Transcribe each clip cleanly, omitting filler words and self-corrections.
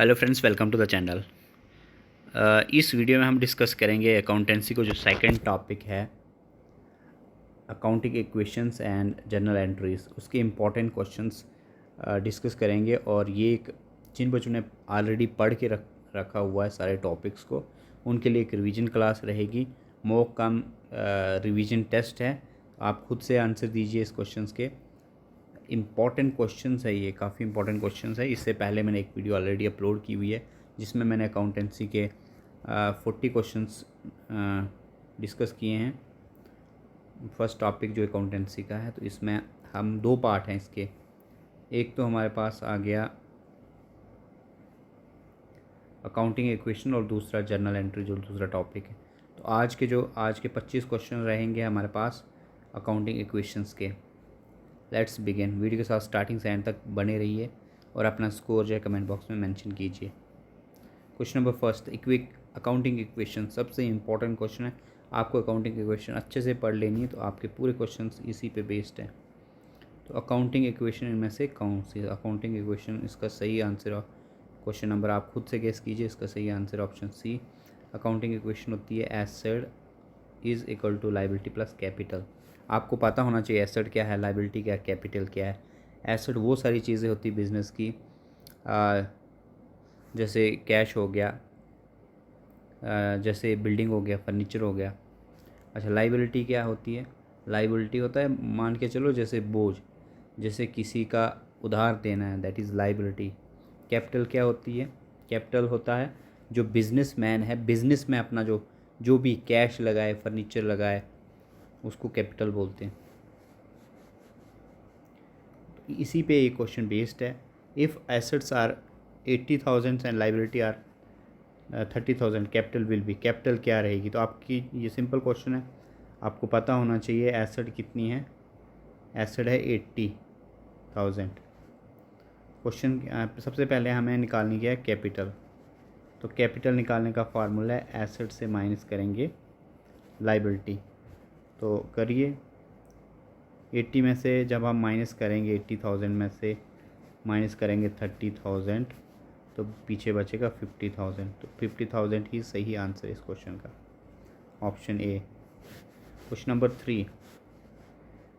Hello friends, welcome to the channel. इस video में हम डिस्कस करेंगे अकाउंटेंसी को जो सेकंड टॉपिक है, accounting equations and journal entries, उसके इम्पॉर्टेंट क्वेश्चंस डिस्कस करेंगे। और ये एक जिन बच्चों ने ऑलरेडी पढ़ के रखा हुआ है सारे टॉपिक्स को, उनके लिए एक रिवीजन क्लास रहेगी। मॉक कम रिवीजन टेस्ट है, आप खुद से आंसर दीजिए इस क्वेश्चंस के। इम्पॉर्टेंट क्वेश्चंस है, ये काफ़ी इंपॉर्टेंट क्वेश्चंस है। इससे पहले मैंने एक वीडियो ऑलरेडी अपलोड की हुई है जिसमें मैंने अकाउंटेंसी के 40 क्वेश्चंस डिस्कस किए हैं। फर्स्ट टॉपिक जो अकाउंटेंसी का है, तो इसमें हम दो पार्ट हैं इसके। एक तो हमारे पास आ गया अकाउंटिंग इक्वेशन और दूसरा जर्नल एंट्री जो दूसरा टॉपिक है। तो आज के 25 क्वेश्चन रहेंगे हमारे पास अकाउंटिंग इक्वेशंस के। Let's begin. वीडियो के साथ स्टार्टिंग से एंड तक बने रहिए और अपना स्कोर जो है कमेंट बॉक्स में मेंशन कीजिए। Question number first, accounting equation सबसे इंपॉर्टेंट क्वेश्चन है। आपको अकाउंटिंग इक्वेशन अच्छे से पढ़ लेनी है, तो आपके पूरे क्वेश्चंस इसी पे बेस्ड हैं। तो अकाउंटिंग इक्वेशन इनमें से कौन सी अकाउंटिंग इक्वेशन, इसका सही आंसर क्वेश्चन नंबर आप खुद से गेस कीजिए। इसका सही answer option C. Accounting equation होती है asset is equal to liability plus capital. आपको पता होना चाहिए एसेट क्या है, लायबिलिटी क्या है, कैपिटल क्या है। एसेट वो सारी चीज़ें होती बिज़नेस की, जैसे कैश हो गया, जैसे बिल्डिंग हो गया, फर्नीचर हो गया। अच्छा, लायबिलिटी क्या होती है? लायबिलिटी होता है, मान के चलो जैसे बोझ, जैसे किसी का उधार देना है, दैट इज़ लायबिलिटी। कैपिटल क्या होती है? कैपिटल होता है जो बिजनेसमैन है, बिजनेस में अपना जो भी कैश लगाए, फर्नीचर लगाए, उसको कैपिटल बोलते हैं। तो इसी पे ये क्वेश्चन बेस्ड है। If assets are 80,000 and liability are 30,000, capital will be, capital क्या रहेगी? तो आपकी ये सिंपल क्वेश्चन है, आपको पता होना चाहिए एसेट कितनी है। एसेट है 80,000। क्वेश्चन सबसे पहले हमें निकालनी क्या है? कैपिटल। तो कैपिटल निकालने का फार्मूला है एसेट से माइनस करेंगे लायबिलिटी। तो करिए, 80 में से जब हम माइनस करेंगे, 80,000 में से माइनस करेंगे 30,000, तो पीछे बचेगा 50,000। तो 50,000 ही सही आंसर इस क्वेश्चन का, option A. Question number 3,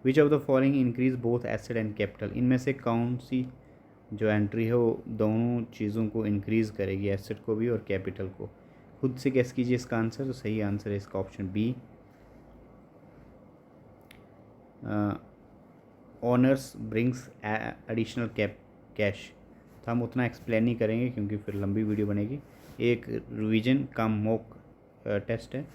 which of the following increase both asset and capital. इनमें से कौन सी जो एंट्री है वो दोनों चीज़ों को इंक्रीज़ करेगी, एसेट को भी और कैपिटल को? खुद से गेस कीजिए इसका आंसर। तो सही आंसर है इसका option B, owners brings additional cash. तो हम उतना एक्सप्लेन नहीं करेंगे क्योंकि फिर लंबी वीडियो बनेगी। एक रिवीजन कम मॉक टेस्ट है।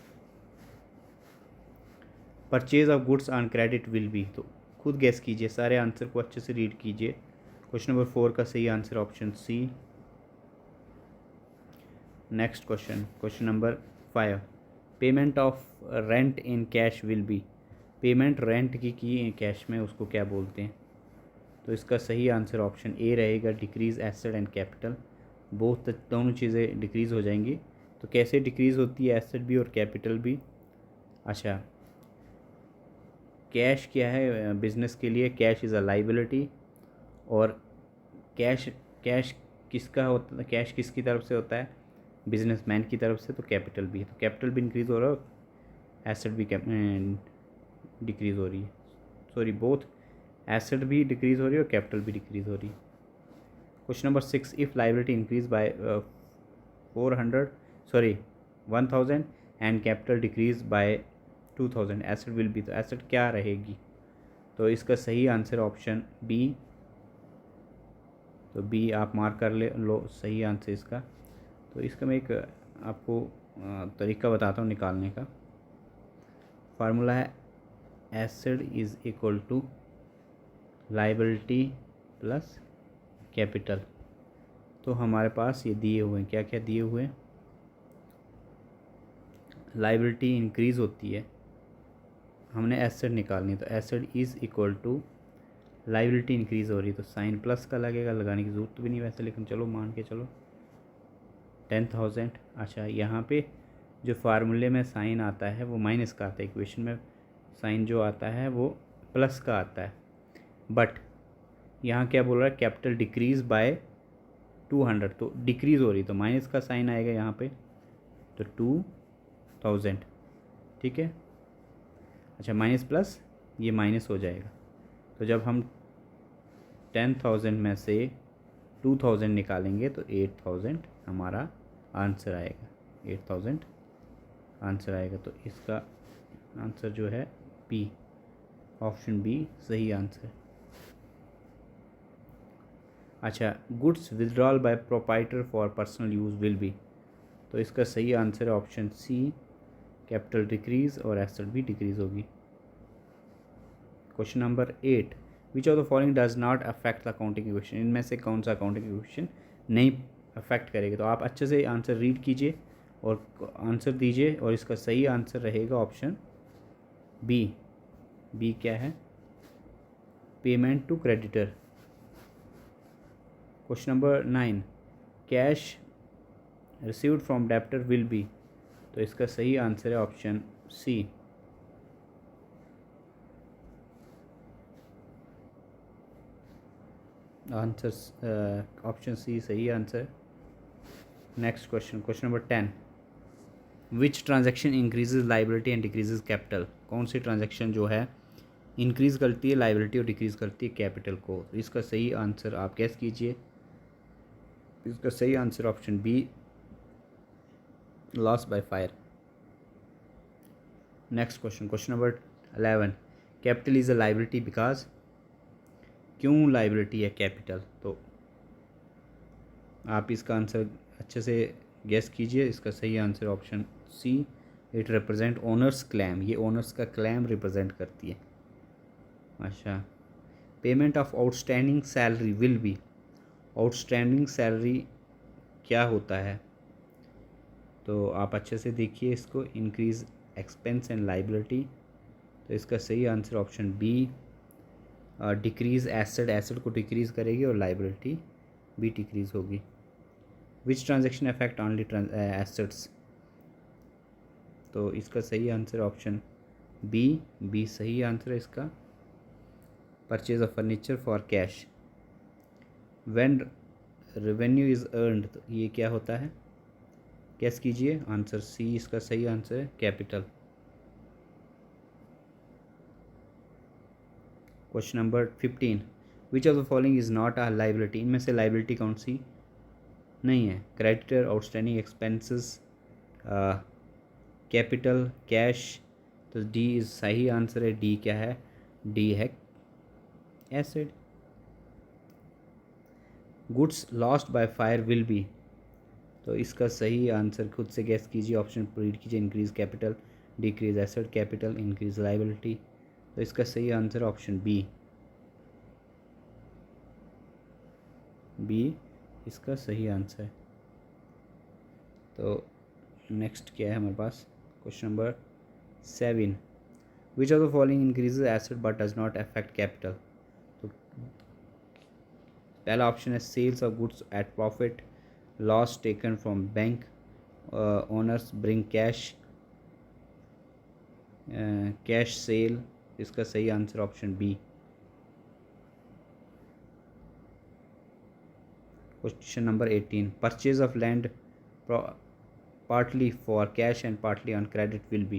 Purchase of goods on credit will be. तो खुद गेस कीजिए, सारे आंसर को अच्छे से रीड कीजिए। क्वेश्चन नंबर 4 का सही answer option C. Next question number 5, payment of rent in cash will be. Payment rent की कैश में, उसको क्या बोलते हैं? तो इसका सही आंसर ऑप्शन ए रहेगा, decrease asset and capital. Both दोनों चीज़ें डिक्रीज़ हो जाएंगी। तो कैसे डिक्रीज़ होती है एसेट भी और कैपिटल भी? अच्छा, कैश क्या है बिजनेस के लिए? Cash is a liability. और कैश कैश किसका होता है? कैश किसकी तरफ से होता है? बिजनेसमैन की तरफ से। तो कैपिटल भी है, तो कैपिटल भी इंक्रीज़ हो रहा है, एसेट भी डिक्रीज़ हो रही है। सॉरी, बोथ एसेट भी डिक्रीज़ हो रही है और कैपिटल भी डिक्रीज़ हो रही है। Question number 6, if liability increase by 1,000 and capital decrease by 2,000, asset will be. तो एसेट क्या रहेगी? तो इसका सही आंसर ऑप्शन बी। तो बी आप मार्क कर लो सही आंसर इसका। तो इसका मैं एक आपको तरीका बताता हूँ निकालने का। फार्मूला है asset is equal to liability plus capital. तो हमारे पास ये दिए हुए हैं, क्या क्या दिए हुए हैं? लायबिलिटी इंक्रीज़ होती है, हमने एसेट निकालनी है। तो asset is equal to liability increase हो रही है, तो साइन प्लस का लगेगा, लगाने की ज़रूरत भी नहीं वैसे, लेकिन चलो मान के चलो 10,000। अच्छा, यहाँ पे जो फार्मूले में साइन आता है वो माइनस का आता है, इक्वेशन में साइन जो आता है वो प्लस का आता है। बट यहाँ क्या बोल रहा है? कैपिटल डिक्रीज़ बाय 200, तो डिक्रीज़ हो रही, तो माइनस का साइन आएगा यहाँ पे, तो 2000, ठीक है। अच्छा, माइनस प्लस ये माइनस हो जाएगा, तो जब हम 10,000 में से 2000 निकालेंगे तो 8000 हमारा आंसर आएगा, 8000 आंसर आएगा। तो इसका आंसर जो है बी, ऑप्शन बी सही आंसर। अच्छा, goods withdrawal by proprietor for personal use will be, तो इसका सही आंसर है ऑप्शन सी, कैपिटल डिक्रीज़ और एसेट भी डिक्रीज़ होगी। Question number 8, which of the following does not affect the accounting equation, इनमें से कौन सा अकाउंटिंग इक्वेशन नहीं अफेक्ट करेगा। तो आप अच्छे से आंसर रीड कीजिए और आंसर दीजिए, और इसका सही आंसर रहेगा ऑप्शन बी। बी क्या है, payment to creditor. Question number 9, cash received from debtor will be, तो इसका सही आंसर है option C. Answer option C सही answer. Next question, question number 10, which transaction increases liability and decreases capital, कौन सी transaction जो है इंक्रीज़ करती है लाइबिलिटी और डिक्रीज़ करती है कैपिटल को। इसका सही आंसर आप गैस कीजिए, इसका सही answer option B, loss by fire. Next question, question number 11, capital is a liability because, क्यों लाइबिलिटी है कैपिटल। तो आप इसका आंसर अच्छे से गेस कीजिए, इसका सही answer option C, it represent owners claim, ये ओनर्स का क्लेम रिप्रेजेंट करती है। अच्छा, payment of outstanding salary will be, outstanding salary क्या होता है, तो आप अच्छे से देखिए इसको, इंक्रीज एक्सपेंस एंड लाइबिलिटी, तो इसका सही answer option B, decrease asset, asset को डिक्रीज़ करेगी और लाइबिलिटी भी डिक्रीज़ होगी। Which transaction affect only assets, तो इसका सही आंसर ऑप्शन बी, बी सही आंसर है इसका, purchase of furniture for cash. When revenue is earned, तो ये क्या होता है, कैस कीजिए, आंसर सी इसका सही आंसर है, capital. Question number 15, which of the following is not a liability, इनमें से लाइबिलिटी कौन सी नहीं है, creditor, outstanding expenses, capital, cash, तो डी इज सही आंसर है, डी क्या है, डी है acid. Goods lost by fire will be, तो इसका सही आंसर खुद से गैस कीजिए, ऑप्शन रीड कीजिए, increase capital, decrease asset, capital, increase liability, तो इसका सही आंसर ऑप्शन बी, बी इसका सही आंसर है। तो नेक्स्ट क्या है हमारे पास, question number 7, which of the following increases asset but does not affect capital, तो पहला ऑप्शन है sales of goods at profit, loss taken from bank, owners bring cash, cash sale, इसका सही answer option B. Question number 18, purchase of land partly for cash and partly on credit will be,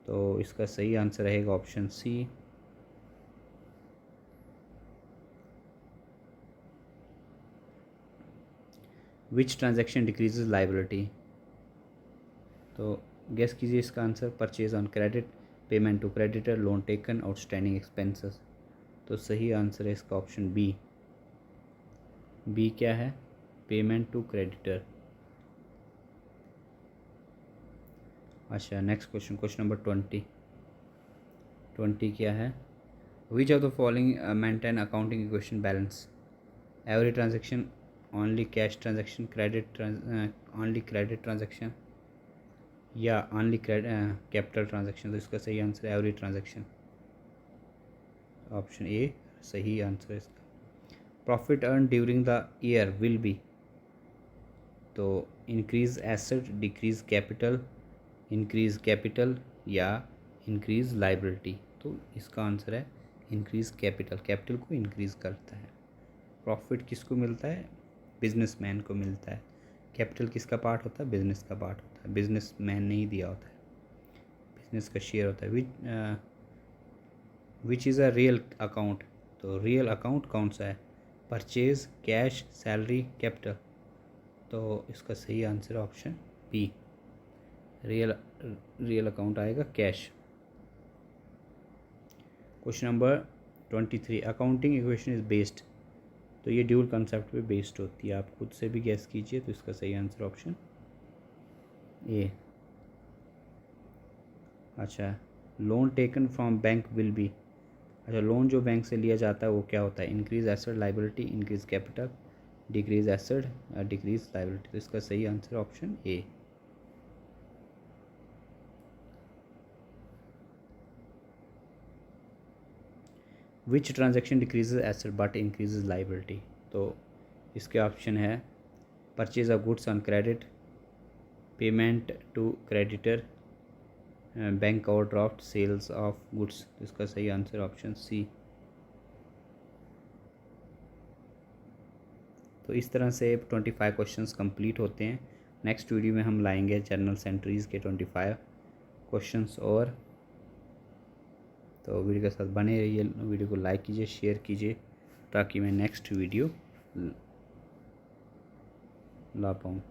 तो इसका सही answer रहेगा option C. Which transaction decreases liability, तो guess कीजिए इसका answer, purchase on credit, payment to creditor, loan taken, outstanding expenses, तो सही answer है इसका ऑप्शन बी, बी क्या है, पेमेंट टू क्रेडिटर। अच्छा, नेक्स्ट क्वेश्चन, क्वेश्चन नंबर 20 क्या है, विच of the following maintain accounting equation balance, every transaction, only cash transaction, credit only credit transaction, या ओनली कैपिटल ट्रांजेक्शन, तो इसका सही आंसर है एवरी ट्रांजेक्शन, ऑप्शन ए सही answer है इसका। Profit earn during the year will be, तो increase asset, decrease capital, increase capital या इंक्रीज लाइबिलिटी, तो इसका आंसर है इंक्रीज कैपिटल, कैपिटल को इंक्रीज करता है। प्रॉफिट किसको मिलता है, बिजनेसमैन को मिलता है। कैपिटल किसका पार्ट होता है? बिजनेस का पार्ट होता है, बिजनेसमैन ने ही दिया होता है, बिजनेस का शेयर होता है। Which is a real account, तो रियल अकाउंट कौन सा है? Purchase, cash, salary, capital. तो इसका सही answer option B, real account आएगा cash. Question number 23, accounting equation is based, तो ये ड्यूल कंसेप्ट पे बेस्ड होती है, आप खुद से भी गैस कीजिए। तो इसका सही आंसर ऑप्शन ए। अच्छा, loan taken from bank will be, अच्छा लोन जो बैंक से लिया जाता है वो क्या होता है? Increase asset liability, increase capital, decrease asset, decrease liability. तो इसका सही answer option A. Which transaction decreases asset but increases liability, तो इसके ऑप्शन है purchase of goods on credit, payment to creditor, bank overdraft, sales of goods. तो इसका सही answer option सी। तो इस तरह से 25 क्वेश्चंस कंप्लीट होते हैं। नेक्स्ट वीडियो में हम लाएंगे जर्नल सेंट्रीज़ के 25 क्वेश्चंस और। तो वीडियो के साथ बने रहिए, वीडियो को लाइक कीजिए, शेयर कीजिए, ताकि मैं नेक्स्ट वीडियो ला पाऊँ।